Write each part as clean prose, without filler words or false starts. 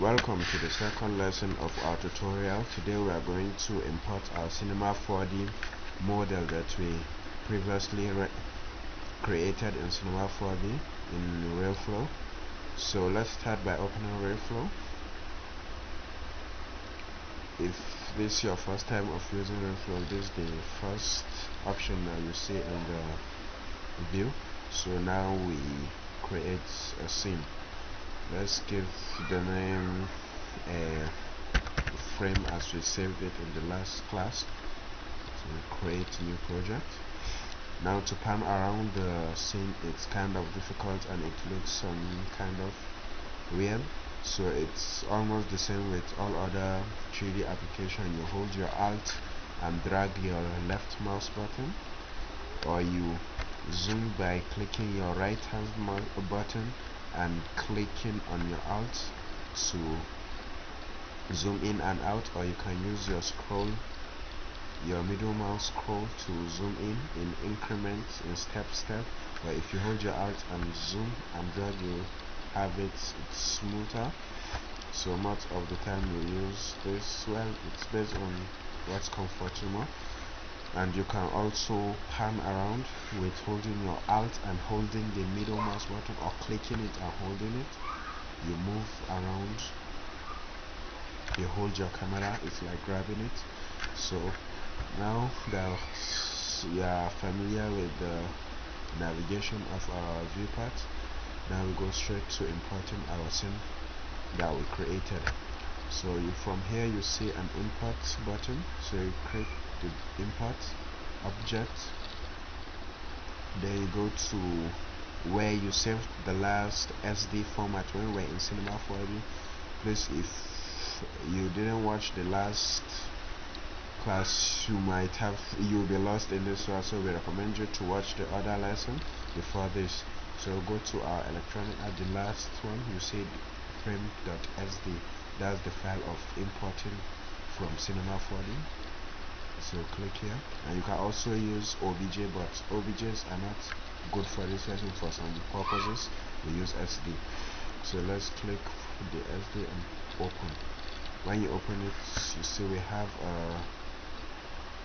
Welcome to the second lesson of our tutorial. Today we are going to import our Cinema 4D model that we previously created in Cinema 4D in realflow. So let's start by opening realflow. If this is your first time of using realflow, this is the first option that you see in the view. So now we create a scene. Let's give the name a frame as we saved it in the last class. So create new project. Now to pan around the scene, it's kind of difficult and it looks some kind of weird. So it's almost the same with all other 3D application. You hold your Alt and drag your left mouse button, or you zoom by clicking your right hand mouse button and clicking on your Alt to zoom in and out, or you can use your middle mouse scroll to zoom in increments, in step. But if you hold your Alt and zoom and drag, you have it's smoother. So much of the time you use this. Well, it's based on what's comfortable. And you can also pan around with holding your Alt and holding the middle mouse button, or clicking it and holding it. You move around, you hold your camera, it's like grabbing it. So now that you are familiar with the navigation of our viewport, now we go straight to importing our scene that we created. So from here you see an import button, so you click the import object, then you go to where you saved the last SD format when we were in Cinema 4D. Please, if you didn't watch the last class, you'll be lost in this one, so we recommend you to watch the other lesson before this. So go to our electronic, at the last one you see frame.sd. that's the file of importing from Cinema 4D. So click here, and you can also use OBJ, but OBJs are not good for this lesson. For some purposes we use SD. So let's click the SD and open. When you open it, you see we have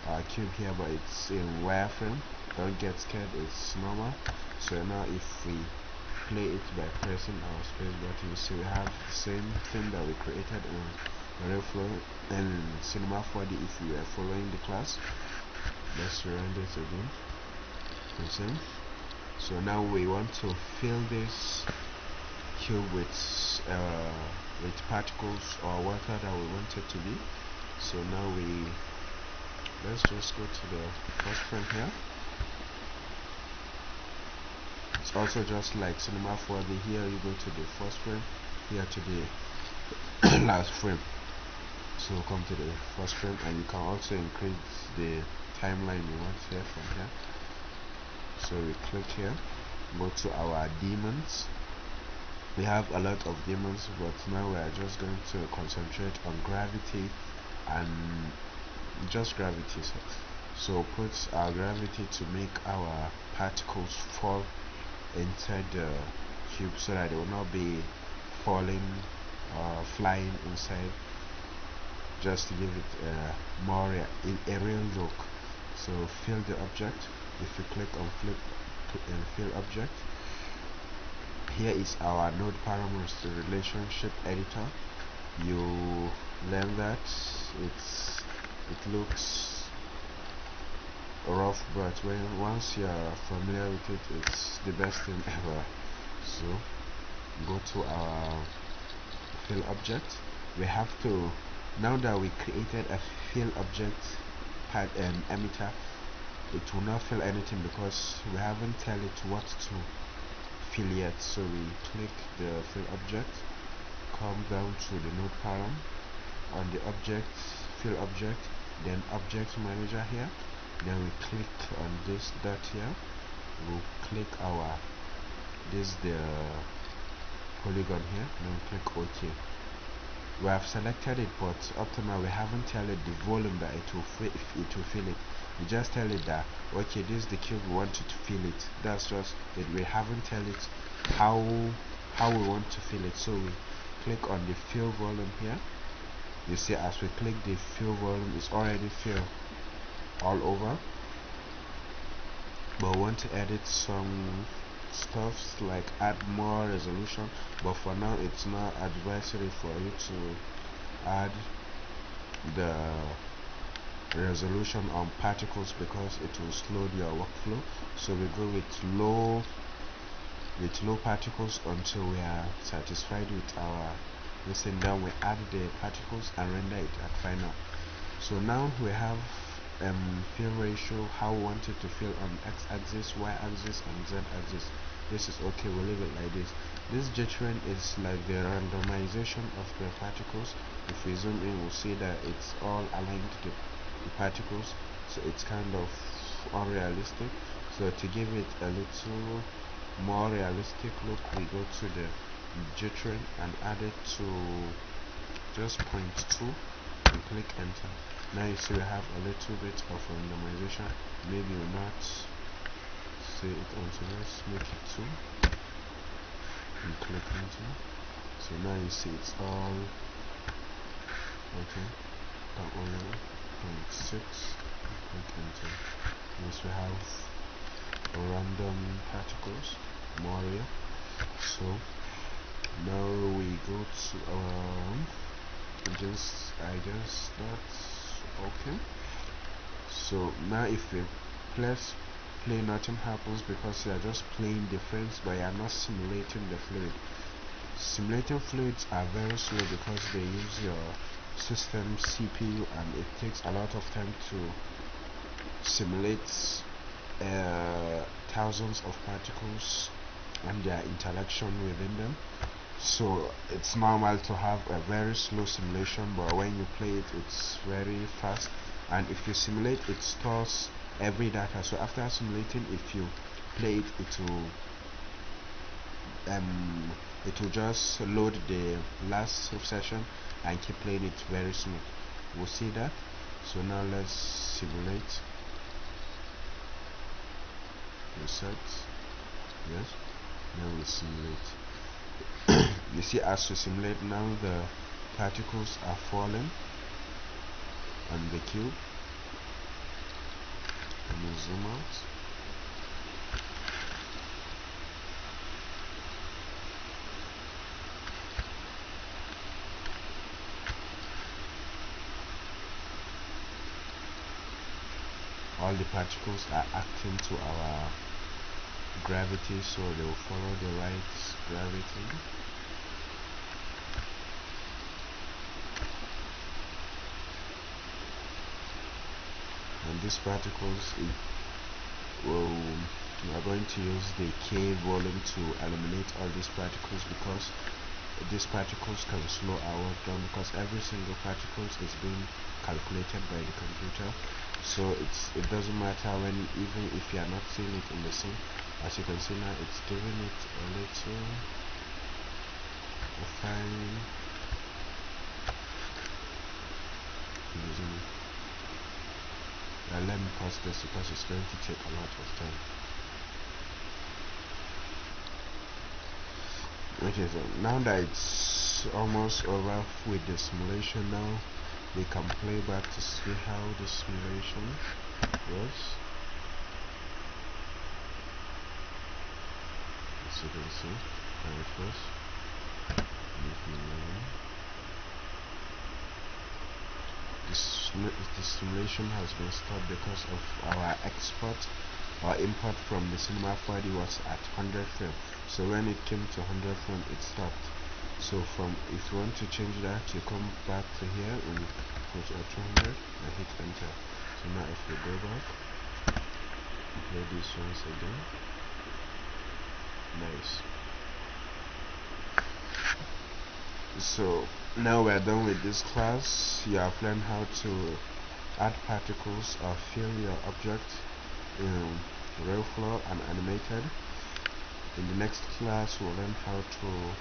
a cube here, but it's in wireframe. Don't get scared, it's normal. So now if we play it by pressing our space button, you see we have the same thing that we created in realflow and Cinema 4D if you were following the class. Let's run this again. Okay. So now we want to fill this cube with particles or water that we want it to be. So now let's just go to the first frame here. It's also just like Cinema 4D. Here you go to the first frame, here to the last frame. So come to the first frame, and you can also increase the timeline you want here from here. So we click here, go to our demons. We have a lot of demons, but now we are just going to concentrate on gravity and just gravity. So put our gravity to make our particles fall inside the cube, so that they will not be falling or flying inside, just to give it a more a real look. So fill the object. If you click on flip and fill object, here is our node parameters relationship editor. You learn that it looks rough, but once you're familiar with it, it's the best thing ever. So go to our fill object. We have to, now that we created a fill object emitter, it will not fill anything because we haven't tell it what to fill yet. So we click the fill object, come down to the node param, on the object, fill object, then object manager here. Then we click on this dot here. We'll click the polygon here. Then click OK. We have selected it, but up to now we haven't tell it the volume that it will fill it. We just tell it that okay, this is the cube we want it to fill it. That's just it. We haven't tell it how we want to fill it. So we click on the fill volume here. You see, as we click the fill volume, it's already filled all over, but we want to edit some stuffs like add more resolution, but for now it's not advisory for you to add the resolution on particles because it will slow your workflow. So we go with low particles until we are satisfied with our listen. Then we add the particles and render it at final. So now we have fill ratio, how we want it to fill on x-axis, y-axis and z-axis. This is okay, we'll leave it like this. This jittering is like the randomization of the particles. If we zoom in, we'll see that it's all aligned to the particles, so it's kind of unrealistic. So to give it a little more realistic look, we go to the jittering and add it to just 0.2 and click enter. Now you see we have a little bit of randomization. Maybe we'll not see it until let's make it 2 and click enter. So now you see it's all okay. That one 0.6 and click enter. Yes, we have random particles more here. So now we go to I guess that's okay. So now if we press play, nothing happens because you are just playing the frames, but you are not simulating the fluid. Simulating fluids are very slow because they use your system CPU, and it takes a lot of time to simulate thousands of particles and their interaction within them. So it's normal to have a very slow simulation, but when you play it, it's very fast. And if you simulate, it stores every data. So after simulating, if you play it, it will just load the last session and keep playing it very smooth. We'll see that. So now let's simulate. Reset. Yes. Now we simulate. You see, as we simulate now, the particles are falling on the cube. Let me zoom out. All the particles are acting to our gravity, so they will follow the right gravity. And these particles, we are going to use the K volume to eliminate all these particles, because these particles can slow our work down, because every single particle is being calculated by the computer. So it doesn't matter when, even if you are not seeing it in the scene. As you can see now, it's giving it a little fine. Let me pause this because it's going to take a lot of time. Okay, so now that it's almost over with the simulation, now we can play back to see how the simulation was. As you can see how it was. The simulation has been stopped because of our export or import from the Cinema 4D was at 100 frames. So when it came to 100 frames, it stopped. So if you want to change that, you come back to here and put at 200 and hit enter. So now if we go back and play this once again, nice. So now we're done with this class. You have learned how to add particles or fill your object in realflow and animated. In the next class, we'll learn how to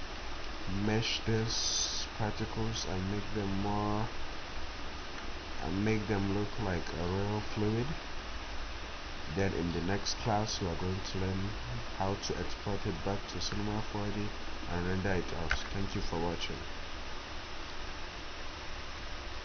mesh these particles and make them look like a real fluid. Then in the next class, we are going to learn how to export it back to Cinema 4D and render it out. Thank you for watching.